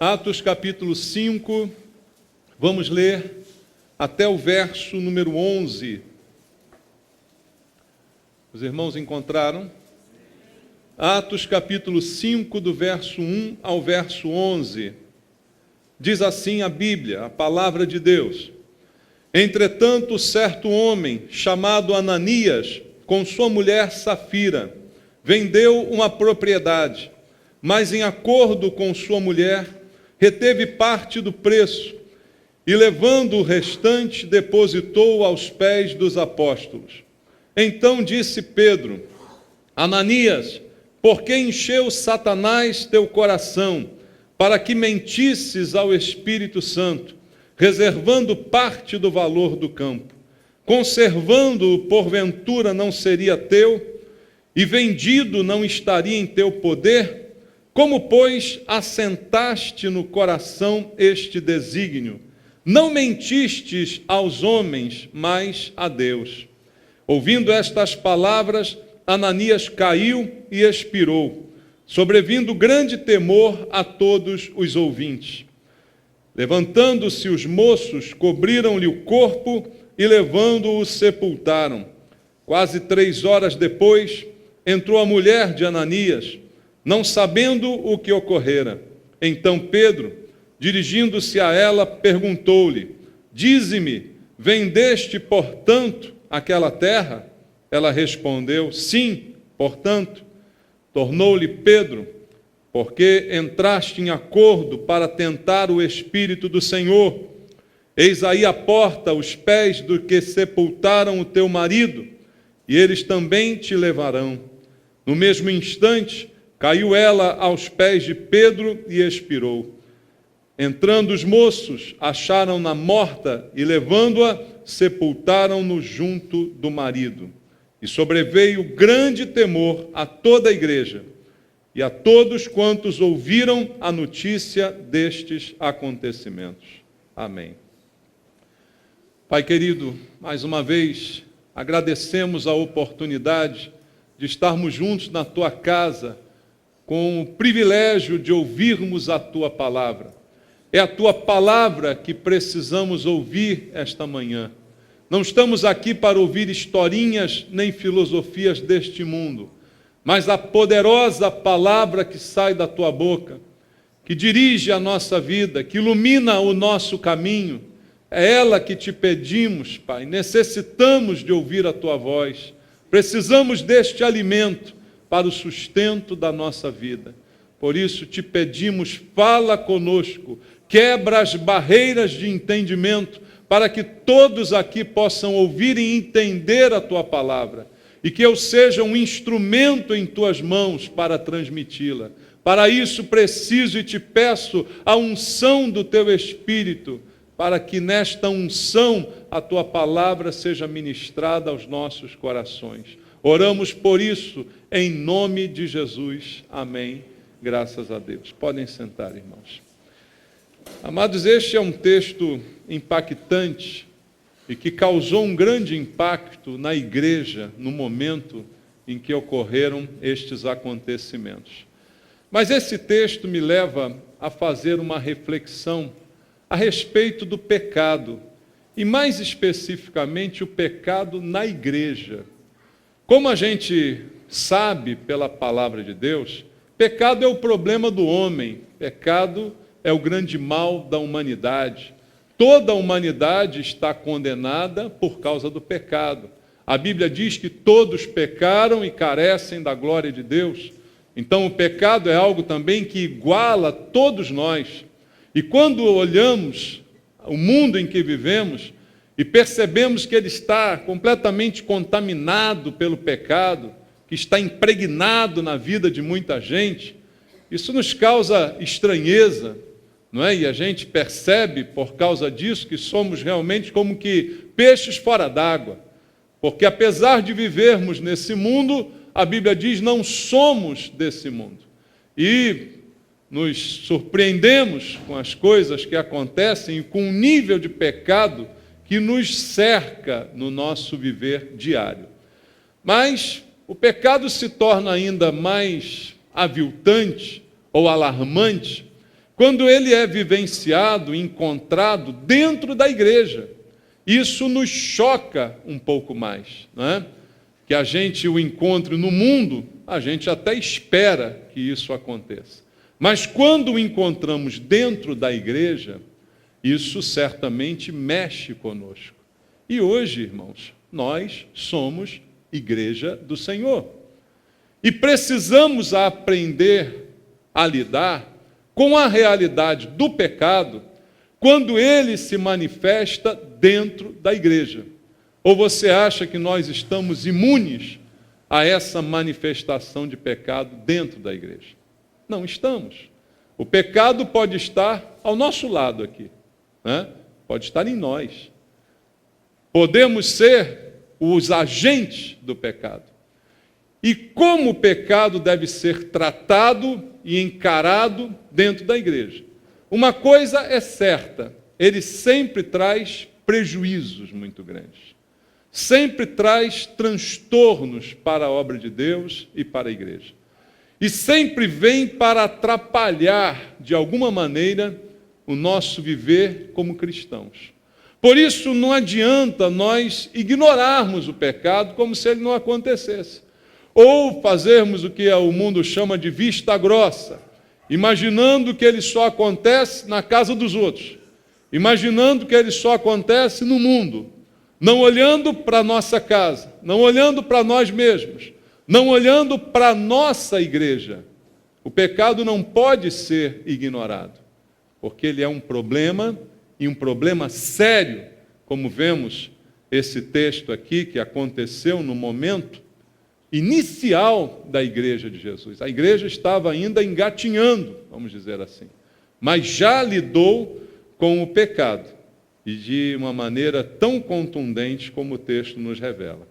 Atos capítulo 5, vamos ler até o verso número 11. Os irmãos encontraram? Atos capítulo 5, do verso 1 ao verso 11. Diz assim a Bíblia, a palavra de Deus: Entretanto, certo homem, chamado Ananias, com sua mulher Safira, vendeu uma propriedade, mas em acordo com sua mulher, reteve parte do preço, e levando o restante, depositou aos pés dos apóstolos. Então disse Pedro: Ananias, por que encheu Satanás teu coração, para que mentisses ao Espírito Santo, reservando parte do valor do campo? Conservando-o, porventura, não seria teu, e vendido não estaria em teu poder? Como, pois, assentaste no coração este desígnio? Não mentistes aos homens, mas a Deus. Ouvindo estas palavras, Ananias caiu e expirou, sobrevindo grande temor a todos os ouvintes. Levantando-se os moços, cobriram-lhe o corpo e, levando-o, sepultaram. Quase 3 horas depois, entrou a mulher de Ananias, não sabendo o que ocorrera. Então Pedro, dirigindo-se a ela, perguntou-lhe: Dize-me, vendeste, portanto, aquela terra? Ela respondeu: Sim, portanto. Tornou-lhe Pedro: Porque entraste em acordo para tentar o Espírito do Senhor. Eis aí a porta, os pés do que sepultaram o teu marido, e eles também te levarão. No mesmo instante, caiu ela aos pés de Pedro e expirou. Entrando os moços, acharam-na morta e, levando-a, sepultaram-no junto do marido. E sobreveio grande temor a toda a igreja e a todos quantos ouviram a notícia destes acontecimentos. Amém. Pai querido, mais uma vez, agradecemos a oportunidade de estarmos juntos na Tua casa, com o privilégio de ouvirmos a Tua palavra. É a Tua palavra que precisamos ouvir esta manhã. Não estamos aqui para ouvir historinhas nem filosofias deste mundo, mas a poderosa palavra que sai da Tua boca, que dirige a nossa vida, que ilumina o nosso caminho. É ela que te pedimos, Pai. Necessitamos de ouvir a Tua voz. Precisamos deste alimento para o sustento da nossa vida. Por isso te pedimos, fala conosco, quebra as barreiras de entendimento, para que todos aqui possam ouvir e entender a Tua palavra, e que eu seja um instrumento em Tuas mãos para transmiti-la. Para isso preciso e te peço a unção do Teu Espírito, para que nesta unção a Tua palavra seja ministrada aos nossos corações. Oramos por isso, em nome de Jesus. Amém. Graças a Deus. Podem sentar, irmãos. Amados, este é um texto impactante e que causou um grande impacto na igreja no momento em que ocorreram estes acontecimentos. Mas esse texto me leva a fazer uma reflexão a respeito do pecado, e mais especificamente o pecado na igreja. Como a gente sabe pela palavra de Deus, pecado é o problema do homem, pecado é o grande mal da humanidade. Toda a humanidade está condenada por causa do pecado. A Bíblia diz que todos pecaram e carecem da glória de Deus. Então o pecado é algo também que iguala todos nós. E quando olhamos o mundo em que vivemos e percebemos que ele está completamente contaminado pelo pecado, que está impregnado na vida de muita gente, isso nos causa estranheza, não é? E a gente percebe, por causa disso, que somos realmente como que peixes fora d'água. Porque apesar de vivermos nesse mundo, a Bíblia diz, não somos desse mundo. E nos surpreendemos com as coisas que acontecem e com o nível de pecado que nos cerca no nosso viver diário. Mas o pecado se torna ainda mais aviltante ou alarmante quando ele é vivenciado, encontrado dentro da igreja. Isso nos choca um pouco mais, não é? Que a gente o encontre no mundo, a gente até espera que isso aconteça. Mas quando o encontramos dentro da igreja, isso certamente mexe conosco. E hoje, irmãos, nós somos igreja do Senhor. E precisamos aprender a lidar com a realidade do pecado quando ele se manifesta dentro da igreja. Ou você acha que nós estamos imunes a essa manifestação de pecado dentro da igreja? Não estamos. O pecado pode estar ao nosso lado aqui, né? Pode estar em nós. Podemos ser os agentes do pecado. E como o pecado deve ser tratado e encarado dentro da igreja? Uma coisa é certa, ele sempre traz prejuízos muito grandes. Sempre traz transtornos para a obra de Deus e para a igreja. E sempre vem para atrapalhar, de alguma maneira, o nosso viver como cristãos. Por isso, não adianta nós ignorarmos o pecado como se ele não acontecesse. Ou fazermos o que o mundo chama de vista grossa, imaginando que ele só acontece na casa dos outros, imaginando que ele só acontece no mundo, não olhando para a nossa casa, não olhando para nós mesmos, não olhando para a nossa igreja. O pecado não pode ser ignorado, porque ele é um problema, e um problema sério, como vemos esse texto aqui, que aconteceu no momento inicial da igreja de Jesus. A igreja estava ainda engatinhando, vamos dizer assim, mas já lidou com o pecado, e de uma maneira tão contundente como o texto nos revela.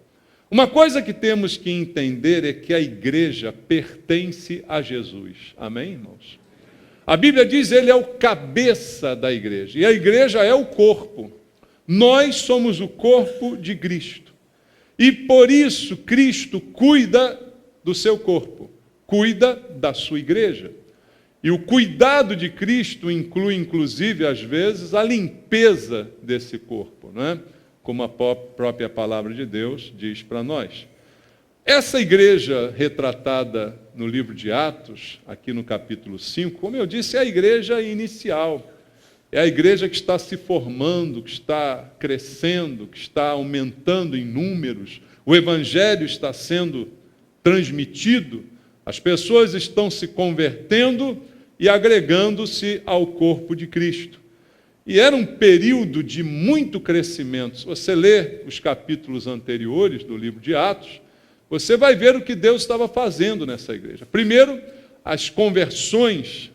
Uma coisa que temos que entender é que a igreja pertence a Jesus. Amém, irmãos? A Bíblia diz que ele é o cabeça da igreja, e a igreja é o corpo. Nós somos o corpo de Cristo. E por isso Cristo cuida do seu corpo, cuida da sua igreja. E o cuidado de Cristo inclui, inclusive, às vezes, a limpeza desse corpo, não é? Como a própria palavra de Deus diz para nós. Essa igreja retratada no livro de Atos, aqui no capítulo 5, como eu disse, é a igreja inicial. É a igreja que está se formando, que está crescendo, que está aumentando em números. O evangelho está sendo transmitido, as pessoas estão se convertendo e agregando-se ao corpo de Cristo. E era um período de muito crescimento. Se você ler os capítulos anteriores do livro de Atos, você vai ver o que Deus estava fazendo nessa igreja. Primeiro, as conversões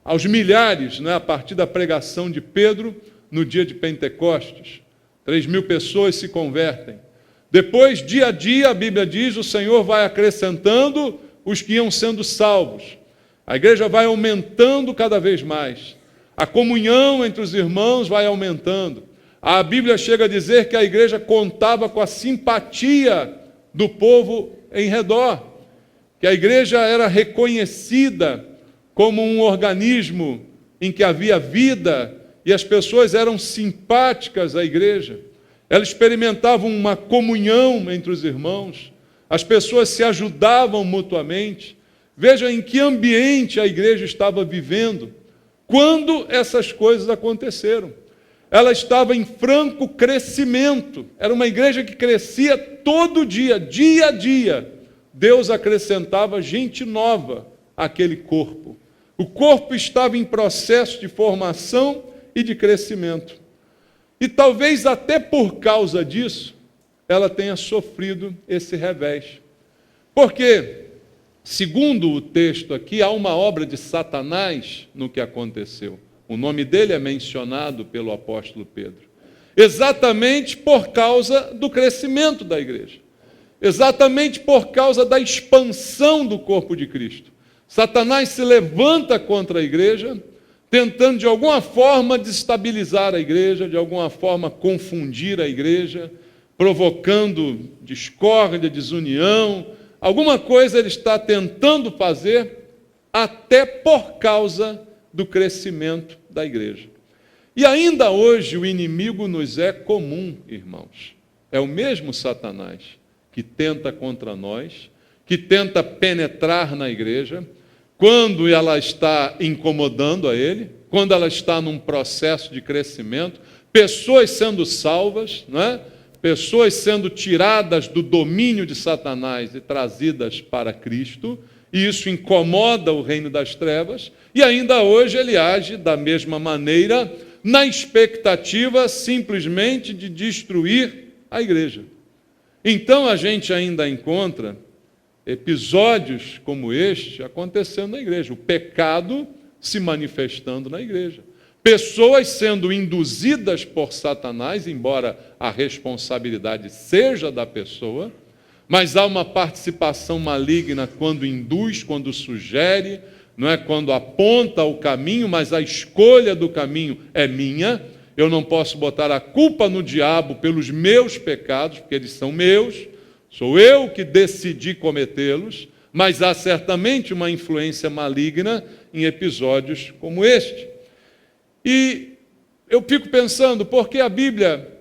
aos milhares, né, a partir da pregação de Pedro no dia de Pentecostes. 3.000 pessoas se convertem. Depois, dia a dia, a Bíblia diz, o Senhor vai acrescentando os que iam sendo salvos. A igreja vai aumentando cada vez mais. A comunhão entre os irmãos vai aumentando. A Bíblia chega a dizer que a igreja contava com a simpatia do povo em redor, que a igreja era reconhecida como um organismo em que havia vida e as pessoas eram simpáticas à igreja. Elas experimentavam uma comunhão entre os irmãos, as pessoas se ajudavam mutuamente. Veja em que ambiente a igreja estava vivendo quando essas coisas aconteceram. Ela estava em franco crescimento, era uma igreja que crescia todo dia, dia a dia. Deus acrescentava gente nova àquele corpo. O corpo estava em processo de formação e de crescimento. E talvez até por causa disso, ela tenha sofrido esse revés. Porque, segundo o texto aqui, há uma obra de Satanás no que aconteceu. O nome dele é mencionado pelo apóstolo Pedro. Exatamente por causa do crescimento da igreja. Exatamente por causa da expansão do corpo de Cristo. Satanás se levanta contra a igreja, tentando de alguma forma desestabilizar a igreja, de alguma forma confundir a igreja, provocando discórdia, desunião. Alguma coisa ele está tentando fazer, até por causa do crescimento da igreja. E ainda hoje o inimigo nos é comum, irmãos. É o mesmo Satanás que tenta contra nós, que tenta penetrar na igreja, quando ela está incomodando a ele, quando ela está num processo de crescimento, pessoas sendo salvas, não é? Pessoas sendo tiradas do domínio de Satanás e trazidas para Cristo, e isso incomoda o reino das trevas, e ainda hoje ele age da mesma maneira, na expectativa simplesmente de destruir a igreja. Então a gente ainda encontra episódios como este acontecendo na igreja, o pecado se manifestando na igreja. Pessoas sendo induzidas por Satanás, embora a responsabilidade seja da pessoa, mas há uma participação maligna quando induz, quando sugere, não é quando aponta o caminho, mas a escolha do caminho é minha. Eu não posso botar a culpa no diabo pelos meus pecados, porque eles são meus, sou eu que decidi cometê-los, mas há certamente uma influência maligna em episódios como este. E eu fico pensando, porque a Bíblia,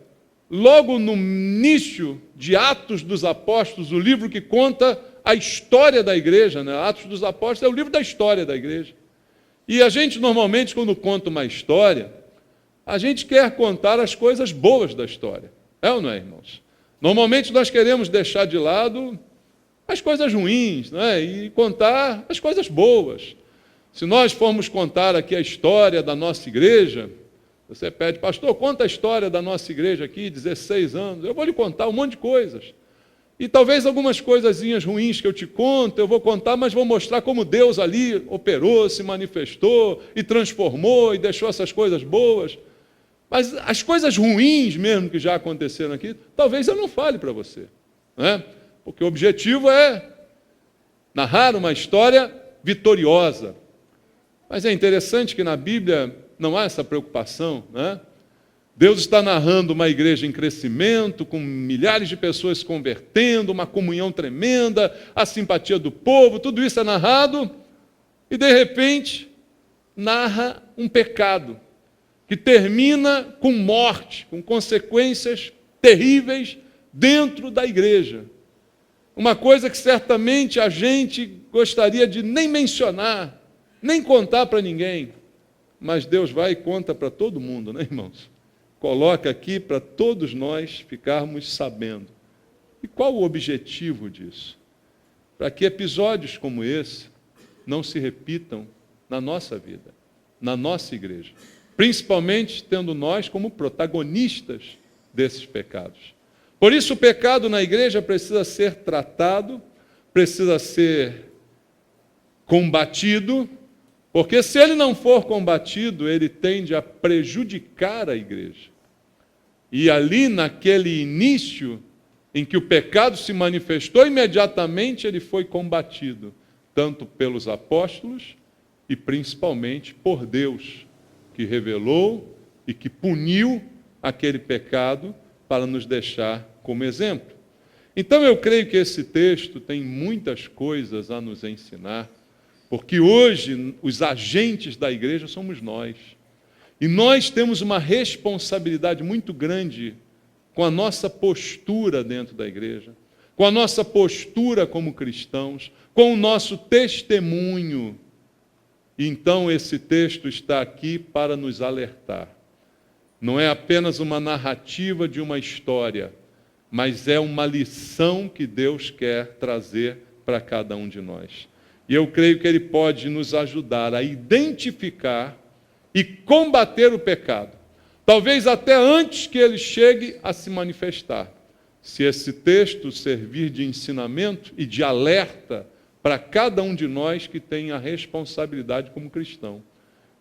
logo no início de Atos dos Apóstolos, o livro que conta a história da igreja, né? Atos dos Apóstolos é o livro da história da igreja. E a gente normalmente, quando conta uma história, a gente quer contar as coisas boas da história. É ou não é, irmãos? Normalmente nós queremos deixar de lado as coisas ruins, né? E contar as coisas boas. Se nós formos contar aqui a história da nossa igreja, você pede, pastor, conta a história da nossa igreja aqui, 16 anos, eu vou lhe contar um monte de coisas. E talvez algumas coisazinhas ruins que eu te conto, eu vou contar, mas vou mostrar como Deus ali operou, se manifestou e transformou e deixou essas coisas boas. Mas as coisas ruins mesmo que já aconteceram aqui, talvez eu não fale para você, né? Porque o objetivo é narrar uma história vitoriosa. Mas é interessante que na Bíblia não há essa preocupação, né? Deus está narrando uma igreja em crescimento, com milhares de pessoas se convertendo, uma comunhão tremenda, a simpatia do povo, tudo isso é narrado, e de repente narra um pecado, que termina com morte, com consequências terríveis dentro da igreja. Uma coisa que certamente a gente gostaria de nem mencionar, nem contar para ninguém, mas Deus vai e conta para todo mundo, né, irmãos? Coloca aqui para todos nós ficarmos sabendo. E qual o objetivo disso? Para que episódios como esse não se repitam na nossa vida, na nossa igreja, principalmente tendo nós como protagonistas desses pecados. Por isso o pecado na igreja precisa ser tratado, precisa ser combatido, porque se ele não for combatido, ele tende a prejudicar a igreja. E ali, naquele início em que o pecado se manifestou, imediatamente ele foi combatido, tanto pelos apóstolos e principalmente por Deus, que revelou e que puniu aquele pecado para nos deixar como exemplo. Então eu creio que esse texto tem muitas coisas a nos ensinar, porque hoje os agentes da igreja somos nós. E nós temos uma responsabilidade muito grande com a nossa postura dentro da igreja, com a nossa postura como cristãos, com o nosso testemunho. Então esse texto está aqui para nos alertar. Não é apenas uma narrativa de uma história, mas é uma lição que Deus quer trazer para cada um de nós. E eu creio que ele pode nos ajudar a identificar e combater o pecado. Talvez até antes que ele chegue a se manifestar. Se esse texto servir de ensinamento e de alerta para cada um de nós que tem a responsabilidade como cristão,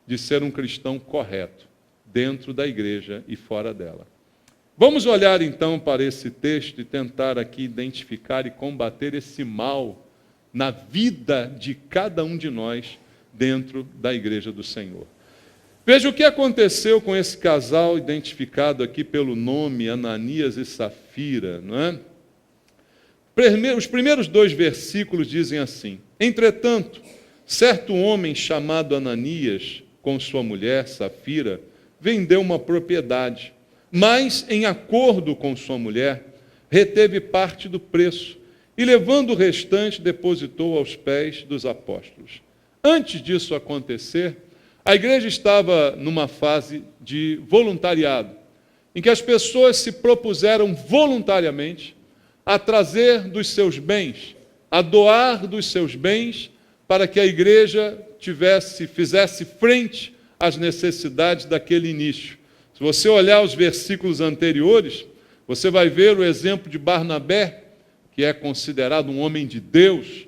de ser um cristão correto, dentro da igreja e fora dela. Vamos olhar então para esse texto e tentar aqui identificar e combater esse mal na vida de cada um de nós dentro da igreja do Senhor. Veja o que aconteceu com esse casal identificado aqui pelo nome Ananias e Safira, não é? Os primeiros 2 versículos dizem assim: entretanto, certo homem chamado Ananias, com sua mulher, Safira, vendeu uma propriedade, mas, em acordo com sua mulher, reteve parte do preço e, levando o restante, depositou aos pés dos apóstolos. Antes disso acontecer, a igreja estava numa fase de voluntariado, em que as pessoas se propuseram voluntariamente a trazer dos seus bens, a doar dos seus bens, para que a igreja fizesse frente às necessidades daquele início. Se você olhar os versículos anteriores, você vai ver o exemplo de Barnabé, que é considerado um homem de Deus,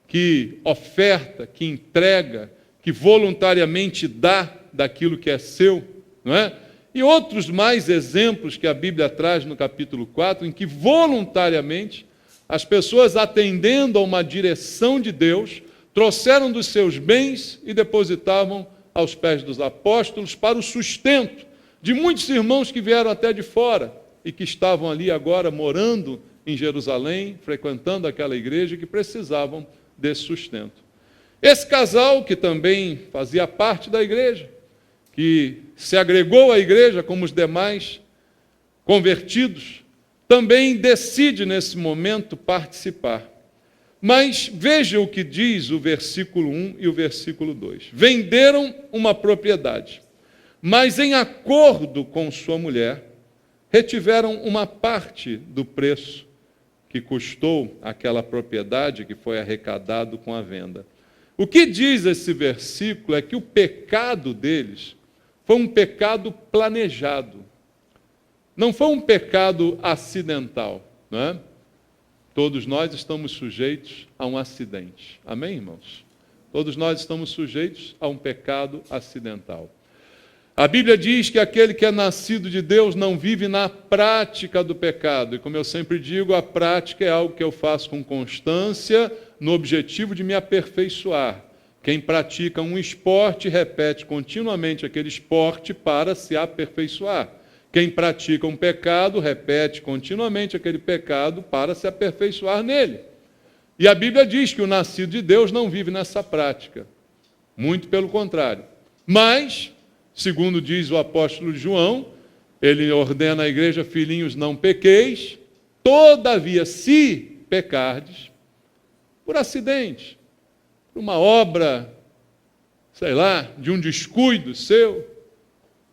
que oferta, que entrega, que voluntariamente dá daquilo que é seu, não é? E outros mais exemplos que a Bíblia traz no capítulo 4, em que voluntariamente as pessoas, atendendo a uma direção de Deus, trouxeram dos seus bens e depositavam aos pés dos apóstolos para o sustento de muitos irmãos que vieram até de fora e que estavam ali agora morando em Jerusalém, frequentando aquela igreja, que precisavam desse sustento. Esse casal, que também fazia parte da igreja, que se agregou à igreja como os demais convertidos, também decide nesse momento participar. Mas veja o que diz o versículo 1 e o versículo 2. Venderam uma propriedade, mas em acordo com sua mulher, retiveram uma parte do preço que custou aquela propriedade que foi arrecadado com a venda. O que diz esse versículo é que o pecado deles foi um pecado planejado. Não foi um pecado acidental, não é? Todos nós estamos sujeitos a um acidente. Amém, irmãos? Todos nós estamos sujeitos a um pecado acidental. A Bíblia diz que aquele que é nascido de Deus não vive na prática do pecado. E como eu sempre digo, a prática é algo que eu faço com constância, no objetivo de me aperfeiçoar. Quem pratica um esporte repete continuamente aquele esporte para se aperfeiçoar. Quem pratica um pecado repete continuamente aquele pecado para se aperfeiçoar nele. E a Bíblia diz que o nascido de Deus não vive nessa prática. Muito pelo contrário. Mas, segundo diz o apóstolo João, ele ordena à igreja: filhinhos, não pequeis, todavia, se pecardes, por acidente, por uma obra, sei lá, de um descuido seu,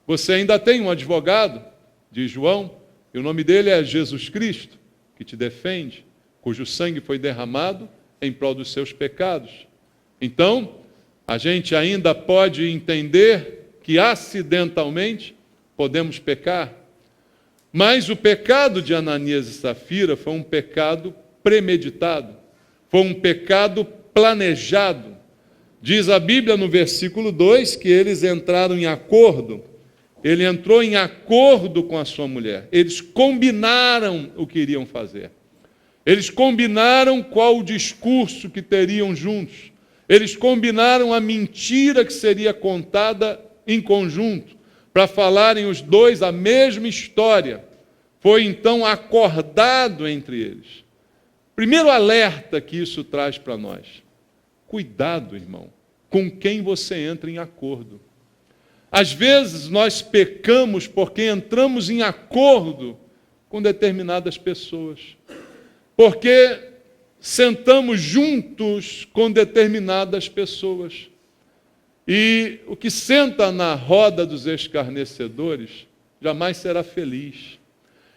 você ainda tem um advogado, diz João, e o nome dele é Jesus Cristo, que te defende, cujo sangue foi derramado em prol dos seus pecados. Então, a gente ainda pode entender que acidentalmente podemos pecar, mas o pecado de Ananias e Safira foi um pecado premeditado, foi um pecado planejado. Diz a Bíblia no versículo 2 que eles entraram em acordo. Ele entrou em acordo com a sua mulher. Eles combinaram o que iriam fazer. Eles combinaram qual o discurso que teriam juntos. Eles combinaram a mentira que seria contada em conjunto, para falarem os dois a mesma história. Foi então acordado entre eles. Primeiro alerta que isso traz para nós: cuidado, irmão, com quem você entra em acordo. Às vezes nós pecamos porque entramos em acordo com determinadas pessoas, porque sentamos juntos com determinadas pessoas. E o que senta na roda dos escarnecedores jamais será feliz.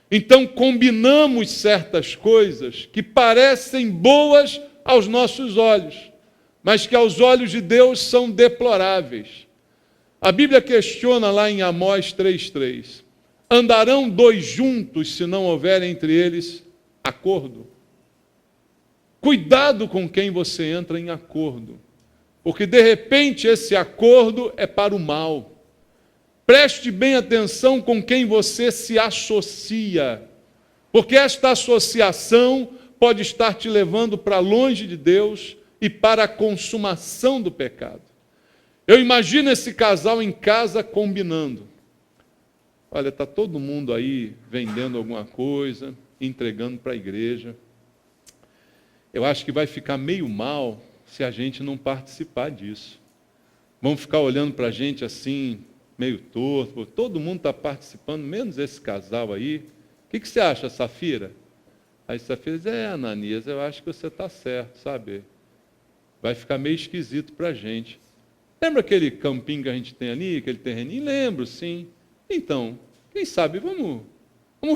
Então combinamos certas coisas que parecem boas aos nossos olhos, mas que aos olhos de Deus são deploráveis. A Bíblia questiona lá em Amós 3,3: andarão dois juntos se não houver entre eles acordo? Cuidado com quem você entra em acordo, porque de repente esse acordo é para o mal. Preste bem atenção com quem você se associa, porque esta associação pode estar te levando para longe de Deus e para a consumação do pecado. Eu imagino esse casal em casa combinando. Olha, está todo mundo aí vendendo alguma coisa, entregando para a igreja. Eu acho que vai ficar meio mal se a gente não participar disso. vão ficar olhando para a gente assim, meio torto, todo mundo está participando, menos esse casal aí. O que você acha, Safira? Aí Safira diz, Ananias, eu acho que você está certo, sabe? Vai ficar meio esquisito para a gente. Lembra aquele campinho que a gente tem ali, aquele terreninho? Lembro, sim. Então, quem sabe, vamos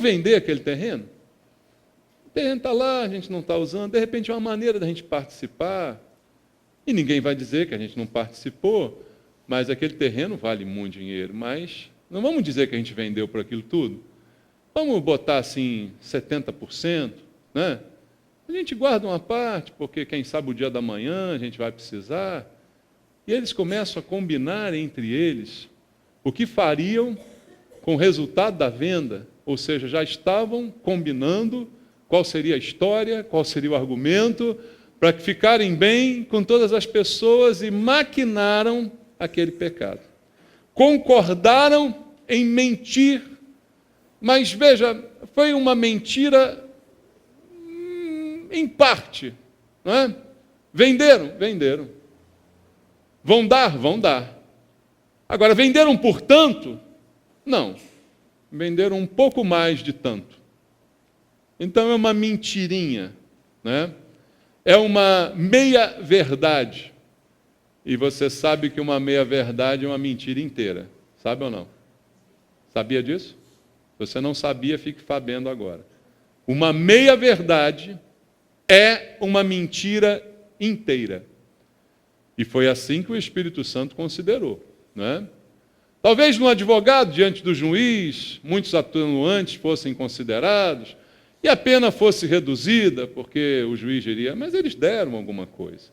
vender aquele terreno? O terreno está lá, a gente não está usando, de repente é uma maneira da gente participar. E ninguém vai dizer que a gente não participou, mas aquele terreno vale muito dinheiro. Mas não vamos dizer que a gente vendeu por aquilo tudo. Vamos botar assim 70%, né? A gente guarda uma parte, porque quem sabe o dia da manhã a gente vai precisar. E eles começam a combinar entre eles o que fariam com o resultado da venda. Ou seja, já estavam combinando qual seria a história, qual seria o argumento, para que ficarem bem com todas as pessoas e maquinaram aquele pecado. Concordaram em mentir, mas veja, foi uma mentira em parte, não é? Venderam. Vão dar. Agora, venderam por tanto? Não. Venderam um pouco mais de tanto. Então é uma mentirinha, né? É uma meia-verdade. E você sabe que uma meia-verdade é uma mentira inteira. Sabe ou não? Sabia disso? Se você não sabia, fique sabendo agora. Uma meia-verdade é uma mentira inteira. E foi assim que o Espírito Santo considerou, não é? Talvez no advogado, diante do juiz, muitos atenuantes fossem considerados, e a pena fosse reduzida, porque o juiz diria, mas eles deram alguma coisa.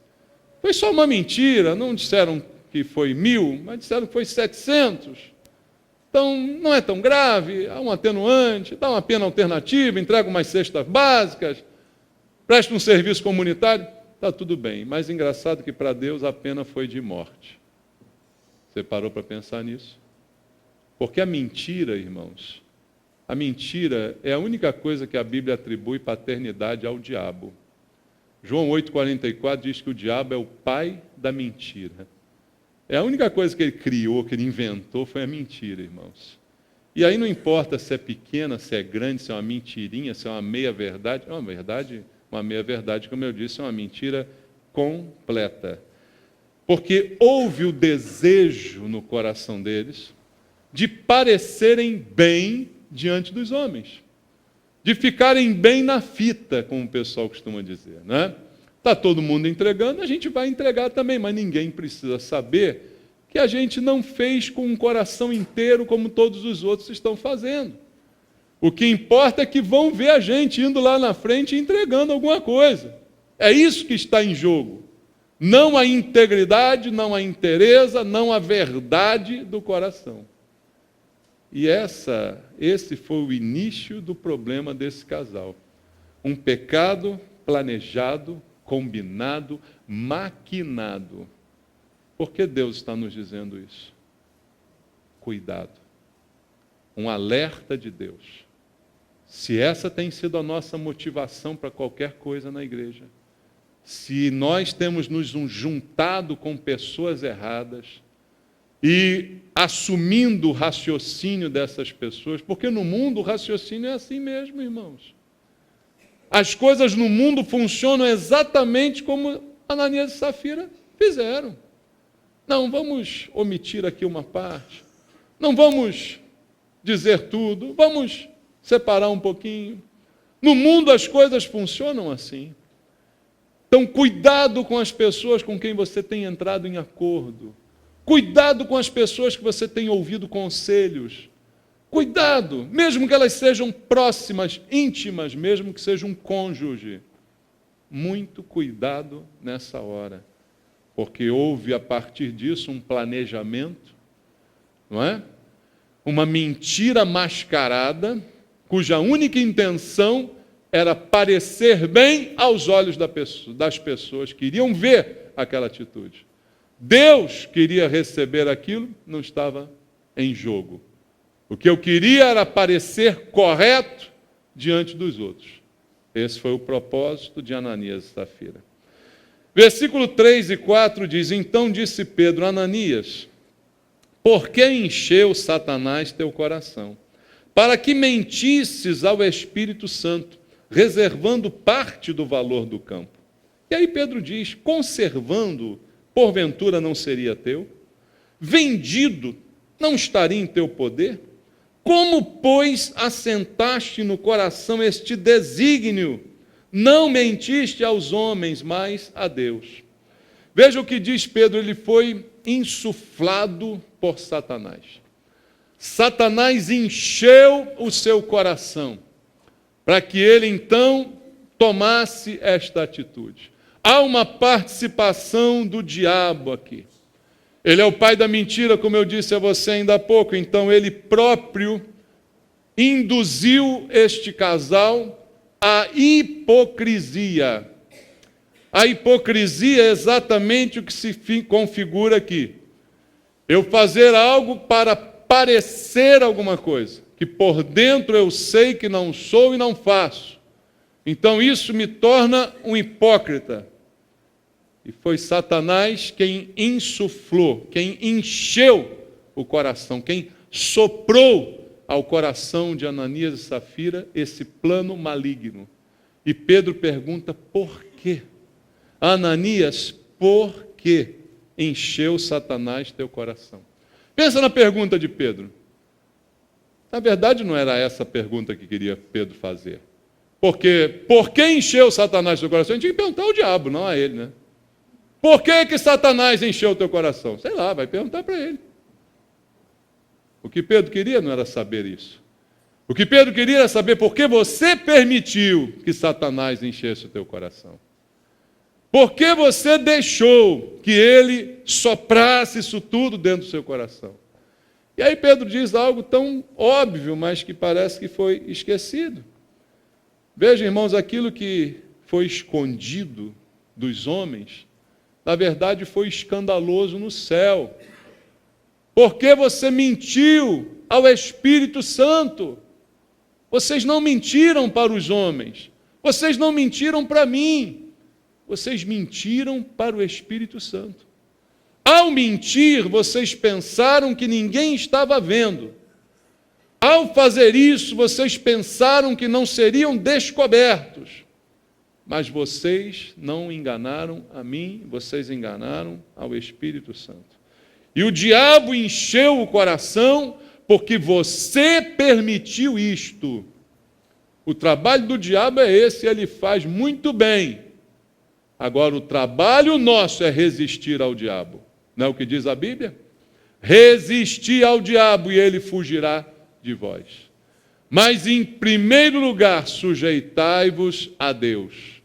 Foi só uma mentira, não disseram que foi 1.000, mas disseram que foi 700. Então, não é tão grave, há um atenuante, dá uma pena alternativa, entrega umas cestas básicas, presta um serviço comunitário, está tudo bem. Mas engraçado que para Deus a pena foi de morte. Você parou para pensar nisso? Porque a mentira, irmãos, a mentira é a única coisa que a Bíblia atribui paternidade ao diabo. João 8,44 diz que o diabo é o pai da mentira. É a única coisa que ele criou, que ele inventou, foi a mentira, irmãos. E aí não importa se é pequena, se é grande, se é uma mentirinha, se é uma meia-verdade. Uma meia-verdade, como eu disse, é uma mentira completa. Porque houve o desejo no coração deles de parecerem bem diante dos homens, de ficarem bem na fita, como o pessoal costuma dizer, né? Está todo mundo entregando, a gente vai entregar também, mas ninguém precisa saber que a gente não fez com um coração inteiro como todos os outros estão fazendo. O que importa é que vão ver a gente indo lá na frente e entregando alguma coisa. É isso que está em jogo. Não a integridade, não a inteireza, não a verdade do coração. E esse foi o início do problema desse casal. Um pecado planejado, combinado, maquinado. Por que Deus está nos dizendo isso? Cuidado. Um alerta de Deus. Se essa tem sido a nossa motivação para qualquer coisa na igreja, se nós temos nos juntado com pessoas erradas e assumindo o raciocínio dessas pessoas, porque no mundo o raciocínio é assim mesmo, irmãos. As coisas no mundo funcionam exatamente como Ananias e Safira fizeram. Não, vamos omitir aqui uma parte. Não vamos dizer tudo. Vamos separar um pouquinho. No mundo as coisas funcionam assim. Então, cuidado com as pessoas com quem você tem entrado em acordo. Cuidado com as pessoas que você tem ouvido conselhos. Cuidado, mesmo que elas sejam próximas, íntimas, mesmo que seja um cônjuge. Muito cuidado nessa hora. Porque houve, a partir disso, um planejamento, não é? Uma mentira mascarada, cuja única intenção era parecer bem aos olhos das pessoas que iriam ver aquela atitude. Deus queria receber aquilo, não estava em jogo. O que eu queria era parecer correto diante dos outros. Esse foi o propósito de Ananias e Safira. Versículo 3 e 4 diz: Então disse Pedro: Ananias, por que encheu Satanás teu coração? Para que mentisses ao Espírito Santo, reservando parte do valor do campo. E aí Pedro diz: conservando, porventura não seria teu? Vendido, não estaria em teu poder? Como, pois, assentaste no coração este desígnio? Não mentiste aos homens, mas a Deus. Veja o que diz Pedro: ele foi insuflado por Satanás. Satanás encheu o seu coração, para que ele então tomasse esta atitude. Há uma participação do diabo aqui. Ele é o pai da mentira, como eu disse a você ainda há pouco, então ele próprio induziu este casal à hipocrisia. A hipocrisia é exatamente o que se configura aqui. Eu fazer algo para parecer alguma coisa, que por dentro eu sei que não sou e não faço. Então isso me torna um hipócrita. E foi Satanás quem insuflou, quem encheu o coração, quem soprou ao coração de Ananias e Safira esse plano maligno. E Pedro pergunta: por quê? Ananias, por que encheu Satanás teu coração? Pensa na pergunta de Pedro. Na verdade, não era essa a pergunta que queria Pedro fazer. Porque, por que encheu Satanás teu coração? A gente tinha que perguntar ao diabo, não a ele, né? Por que Satanás encheu o teu coração? Sei lá, vai perguntar para ele. O que Pedro queria não era saber isso. O que Pedro queria era saber por que você permitiu que Satanás enchesse o teu coração. Por que você deixou que ele soprasse isso tudo dentro do seu coração? E aí Pedro diz algo tão óbvio, mas que parece que foi esquecido. Veja, irmãos, aquilo que foi escondido dos homens, na verdade foi escandaloso no céu. Por que você mentiu ao Espírito Santo? Vocês não mentiram para os homens. Vocês não mentiram para mim. Vocês mentiram para o Espírito Santo. Ao mentir, vocês pensaram que ninguém estava vendo. Ao fazer isso, vocês pensaram que não seriam descobertos. Mas vocês não enganaram a mim, vocês enganaram ao Espírito Santo. E o diabo encheu o coração porque você permitiu isto. O trabalho do diabo é esse, ele faz muito bem. Agora, o trabalho nosso é resistir ao diabo. Não é o que diz a Bíblia? Resistir ao diabo e ele fugirá de vós. Mas, em primeiro lugar, sujeitai-vos a Deus.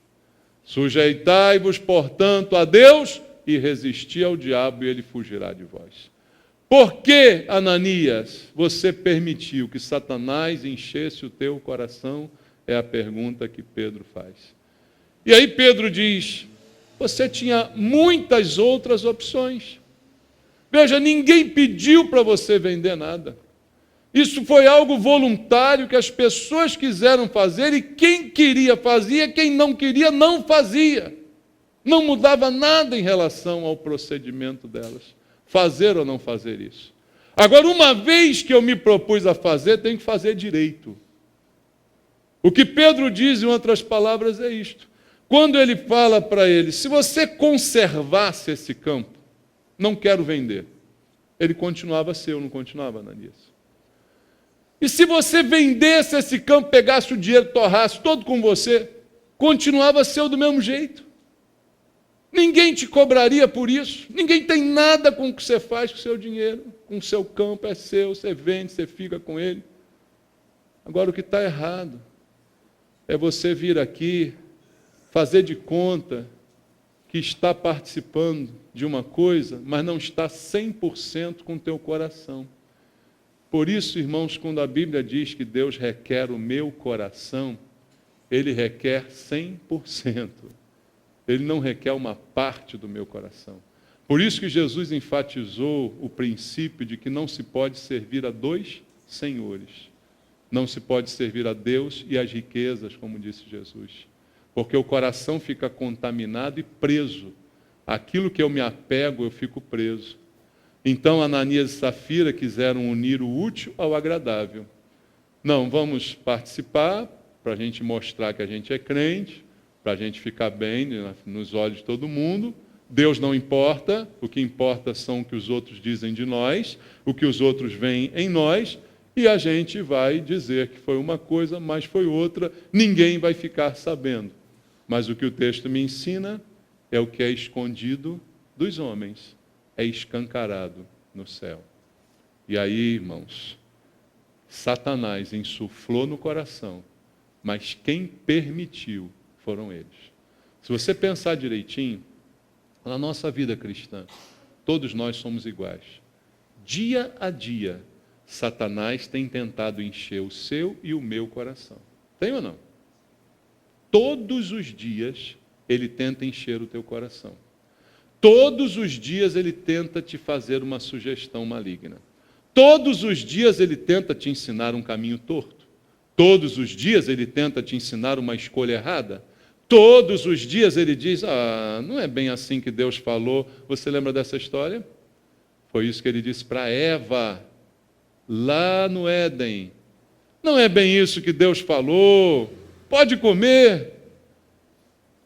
Sujeitai-vos, portanto, a Deus e resisti ao diabo e ele fugirá de vós. Por que, Ananias, você permitiu que Satanás enchesse o teu coração? É a pergunta que Pedro faz. E aí Pedro diz: você tinha muitas outras opções. Veja, ninguém pediu para você vender nada. Isso foi algo voluntário que as pessoas quiseram fazer e quem queria fazia, quem não queria não fazia. Não mudava nada em relação ao procedimento delas, fazer ou não fazer isso. Agora, uma vez que eu me propus a fazer, tenho que fazer direito. O que Pedro diz, em outras palavras, é isto. Quando ele fala para ele: se você conservasse esse campo, não quero vender. Ele continuava seu, não continuava, Ananias? E se você vendesse esse campo, pegasse o dinheiro, torrasse todo com você, continuava seu do mesmo jeito. Ninguém te cobraria por isso. Ninguém tem nada com o que você faz com o seu dinheiro. Com o seu campo é seu, você vende, você fica com ele. Agora, o que está errado é você vir aqui, fazer de conta que está participando de uma coisa, mas não está 100% com o teu coração. Por isso, irmãos, quando a Bíblia diz que Deus requer o meu coração, Ele requer 100%. Ele não requer uma parte do meu coração. Por isso que Jesus enfatizou o princípio de que não se pode servir a dois senhores. Não se pode servir a Deus e às riquezas, como disse Jesus. Porque o coração fica contaminado e preso. Aquilo que eu me apego, eu fico preso. Então, Ananias e Safira quiseram unir o útil ao agradável. Não, vamos participar para a gente mostrar que a gente é crente, para a gente ficar bem nos olhos de todo mundo. Deus não importa, o que importa são o que os outros dizem de nós, o que os outros veem em nós, e a gente vai dizer que foi uma coisa, mas foi outra, ninguém vai ficar sabendo. Mas o que o texto me ensina é o que é escondido dos homens, é escancarado no céu. E aí, irmãos, Satanás insuflou no coração, mas quem permitiu foram eles. Se você pensar direitinho, na nossa vida cristã, todos nós somos iguais. Dia a dia, Satanás tem tentado encher o seu e o meu coração. Tem ou não? Todos os dias, ele tenta encher o teu coração. Todos os dias, ele tenta te fazer uma sugestão maligna. Todos os dias, ele tenta te ensinar um caminho torto. Todos os dias, ele tenta te ensinar uma escolha errada. Todos os dias ele diz, não é bem assim que Deus falou. Você lembra dessa história? Foi isso que ele disse para Eva, lá no Éden. Não é bem isso que Deus falou. Pode comer.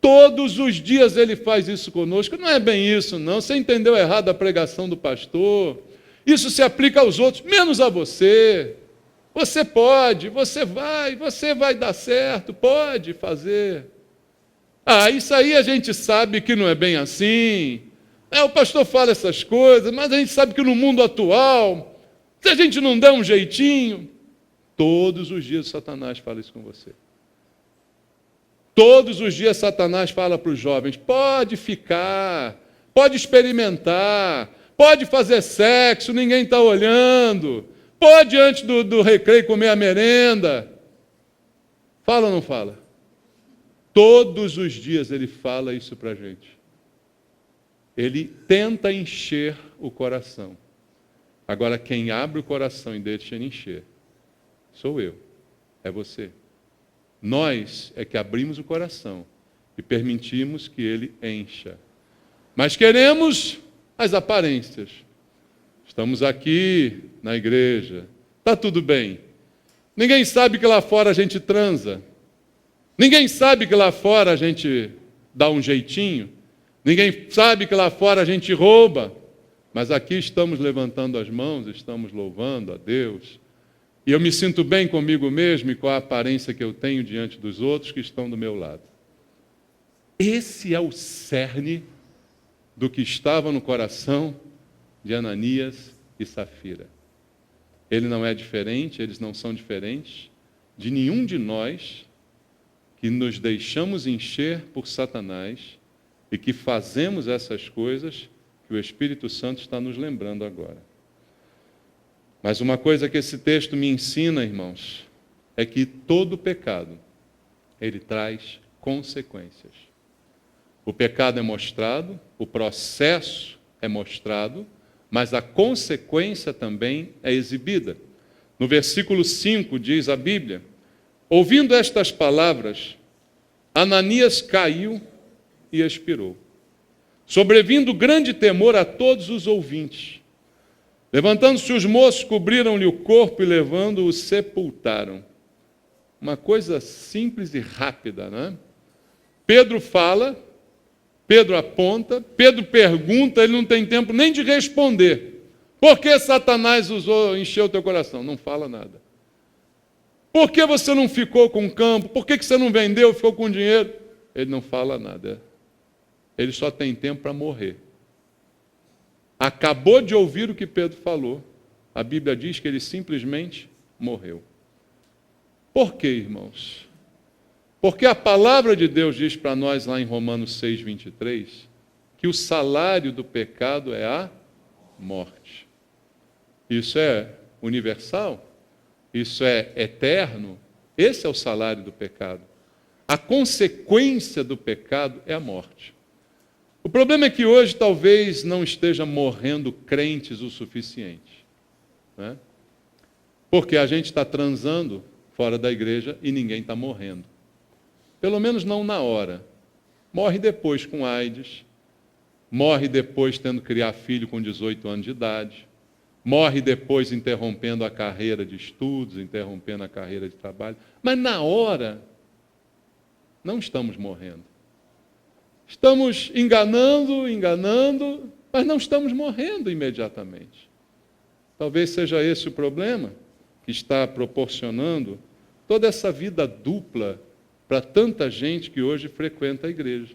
Todos os dias ele faz isso conosco. Não é bem isso, não. Você entendeu errado a pregação do pastor. Isso se aplica aos outros, menos a você. Você pode, você vai dar certo, pode fazer. Isso aí a gente sabe que não é bem assim. O pastor fala essas coisas, mas a gente sabe que no mundo atual, se a gente não der um jeitinho, todos os dias Satanás fala isso com você. Todos os dias Satanás fala para os jovens, pode ficar, pode experimentar, pode fazer sexo, ninguém está olhando, pode antes do recreio comer a merenda. Fala ou não fala? Todos os dias ele fala isso para a gente. Ele tenta encher o coração. Agora, quem abre o coração e deixa ele encher, sou eu, é você. Nós é que abrimos o coração e permitimos que ele encha. Mas queremos as aparências. Estamos aqui na igreja, está tudo bem. Ninguém sabe que lá fora a gente transa. Ninguém sabe que lá fora a gente dá um jeitinho. Ninguém sabe que lá fora a gente rouba. Mas aqui estamos levantando as mãos, estamos louvando a Deus. E eu me sinto bem comigo mesmo e com a aparência que eu tenho diante dos outros que estão do meu lado. Esse é o cerne do que estava no coração de Ananias e Safira. Ele não é diferente, eles não são diferentes de nenhum de nós que nos deixamos encher por Satanás e que fazemos essas coisas que o Espírito Santo está nos lembrando agora. Mas uma coisa que esse texto me ensina, irmãos, é que todo pecado, ele traz consequências. O pecado é mostrado, o processo é mostrado, mas a consequência também é exibida. No versículo 5 diz a Bíblia, ouvindo estas palavras, Ananias caiu e expirou. Sobrevindo grande temor a todos os ouvintes. Levantando-se os moços, cobriram-lhe o corpo e levando-o, sepultaram. Uma coisa simples e rápida, né? Pedro fala, Pedro aponta, Pedro pergunta, ele não tem tempo nem de responder. Por que Satanás encheu o teu coração? Não fala nada. Por que você não ficou com o campo? Por que você não vendeu, ficou com dinheiro? Ele não fala nada. Ele só tem tempo para morrer. Acabou de ouvir o que Pedro falou. A Bíblia diz que ele simplesmente morreu. Por quê, irmãos? Porque a palavra de Deus diz para nós lá em Romanos 6:23 que o salário do pecado é a morte. Isso é universal? Isso é eterno? Esse é o salário do pecado. A consequência do pecado é a morte. O problema é que hoje talvez não esteja morrendo crentes o suficiente, né? Porque a gente está transando fora da igreja e ninguém está morrendo. pelo menos não na hora. Morre depois com AIDS, morre depois tendo que criar filho com 18 anos de idade, morre depois interrompendo a carreira de estudos, interrompendo a carreira de trabalho. Mas na hora, não estamos morrendo. Estamos enganando, mas não estamos morrendo imediatamente. Talvez seja esse o problema que está proporcionando toda essa vida dupla para tanta gente que hoje frequenta a igreja.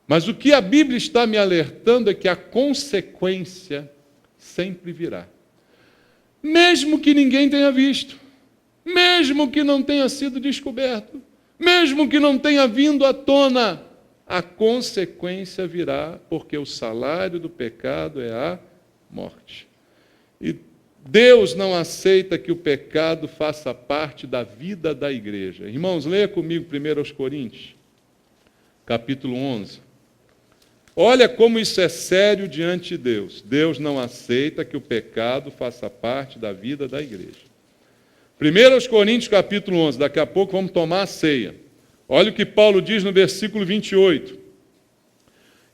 Mas o que a Bíblia está me alertando é que a consequência sempre virá. Mesmo que ninguém tenha visto, mesmo que não tenha sido descoberto, mesmo que não tenha vindo à tona, a consequência virá, porque o salário do pecado é a morte. E Deus não aceita que o pecado faça parte da vida da igreja. Irmãos, leia comigo 1 Coríntios, capítulo 11. Olha como isso é sério diante de Deus. Deus não aceita que o pecado faça parte da vida da igreja. 1 Coríntios, capítulo 11. Daqui a pouco vamos tomar a ceia. Olha o que Paulo diz no versículo 28.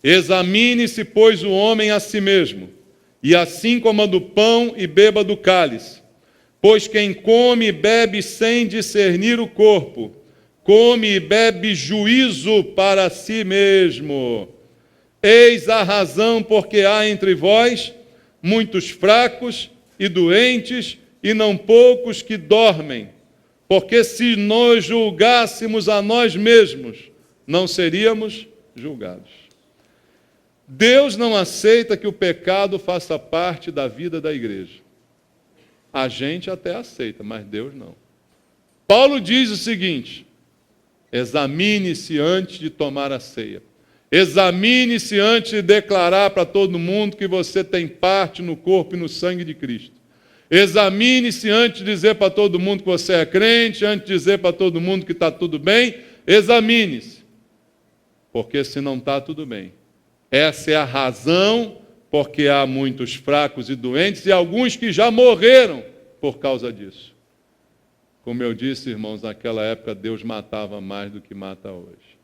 Examine-se, pois, o homem a si mesmo, e assim coma do pão e beba do cálice. Pois quem come e bebe sem discernir o corpo, come e bebe juízo para si mesmo. Eis a razão porque há entre vós muitos fracos e doentes, e não poucos que dormem. Porque se nós julgássemos a nós mesmos, não seríamos julgados. Deus não aceita que o pecado faça parte da vida da igreja. A gente até aceita, mas Deus não. Paulo diz o seguinte: examine-se antes de tomar a ceia. Examine-se antes de declarar para todo mundo que você tem parte no corpo e no sangue de Cristo. Examine-se antes de dizer para todo mundo que você é crente, antes de dizer para todo mundo que está tudo bem. Examine-se, porque se não está tudo bem. Essa é a razão porque há muitos fracos e doentes e alguns que já morreram por causa disso. Como eu disse, irmãos, naquela época Deus matava mais do que mata hoje.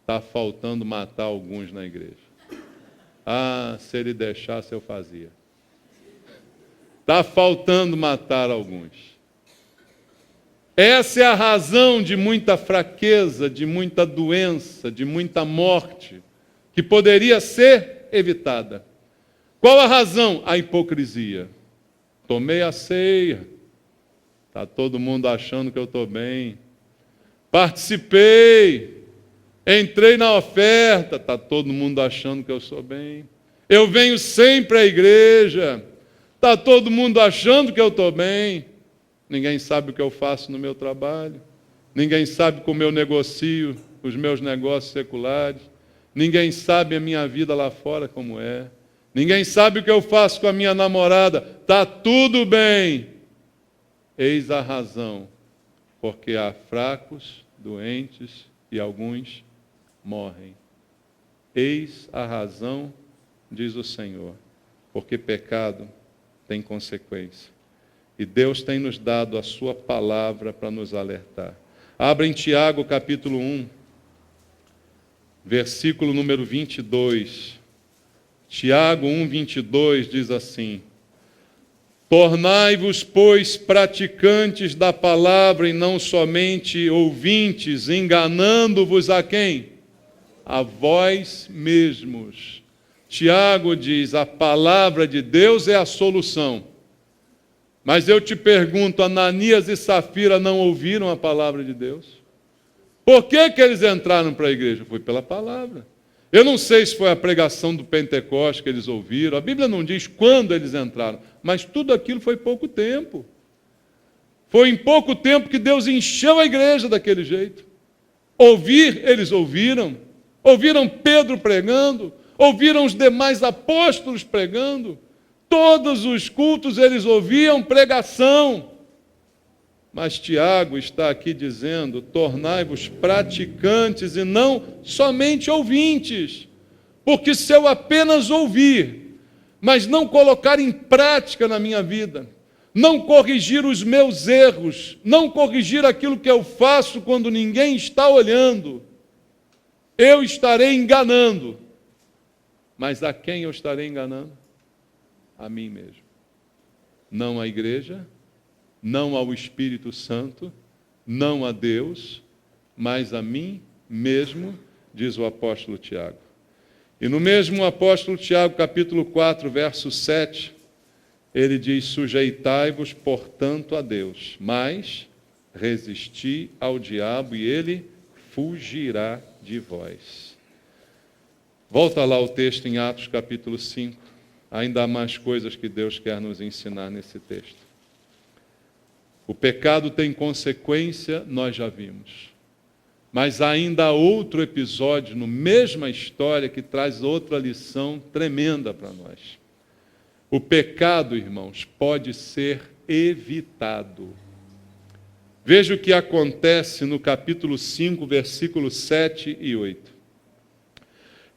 Está faltando matar alguns na igreja. Ah, se ele deixasse eu fazia. Está faltando matar alguns. Essa é a razão de muita fraqueza, de muita doença, de muita morte, que poderia ser evitada. Qual a razão? A hipocrisia. Tomei a ceia, está todo mundo achando que eu estou bem. Participei, entrei na oferta, está todo mundo achando que eu sou bem. Eu venho sempre à igreja, está todo mundo achando que eu estou bem. Ninguém sabe o que eu faço no meu trabalho, ninguém sabe como eu negocio os meus negócios seculares, ninguém sabe a minha vida lá fora como é, ninguém sabe o que eu faço com a minha namorada. Está tudo bem. Eis a razão, porque há fracos, doentes e alguns morrem. Eis a razão, diz o Senhor, porque pecado tem consequência. E Deus tem nos dado a sua palavra para nos alertar. Abra em Tiago, capítulo 1, versículo número 22. Tiago 1, 22 diz assim: tornai-vos, pois, praticantes da palavra e não somente ouvintes, enganando-vos a quem? A vós mesmos. Tiago diz, a palavra de Deus é a solução. Mas eu te pergunto, Ananias e Safira não ouviram a palavra de Deus? Por que eles entraram para a igreja? Foi pela palavra. Eu não sei se foi a pregação do Pentecostes que eles ouviram. A Bíblia não diz quando eles entraram, mas tudo aquilo foi pouco tempo. Foi em pouco tempo que Deus encheu a igreja daquele jeito. Ouvir, eles ouviram. Ouviram Pedro pregando, ouviram os demais apóstolos pregando. Todos os cultos eles ouviam pregação. Mas Tiago está aqui dizendo, tornai-vos praticantes e não somente ouvintes. Porque se eu apenas ouvir, mas não colocar em prática na minha vida, não corrigir os meus erros, não corrigir aquilo que eu faço quando ninguém está olhando, eu estarei enganando. Mas a quem eu estarei enganando? A mim mesmo. Não à igreja, não ao Espírito Santo, não a Deus, mas a mim mesmo, diz o apóstolo Tiago. E no mesmo apóstolo Tiago, capítulo 4, verso 7, ele diz: sujeitai-vos, portanto, a Deus, mas resisti ao diabo e ele fugirá de vós. Volta lá o texto em Atos, capítulo 5. Ainda há mais coisas que Deus quer nos ensinar nesse texto. O pecado tem consequência, nós já vimos. Mas ainda há outro episódio, no mesma história, que traz outra lição tremenda para nós. O pecado, irmãos, pode ser evitado. Veja o que acontece no capítulo 5, versículos 7 e 8.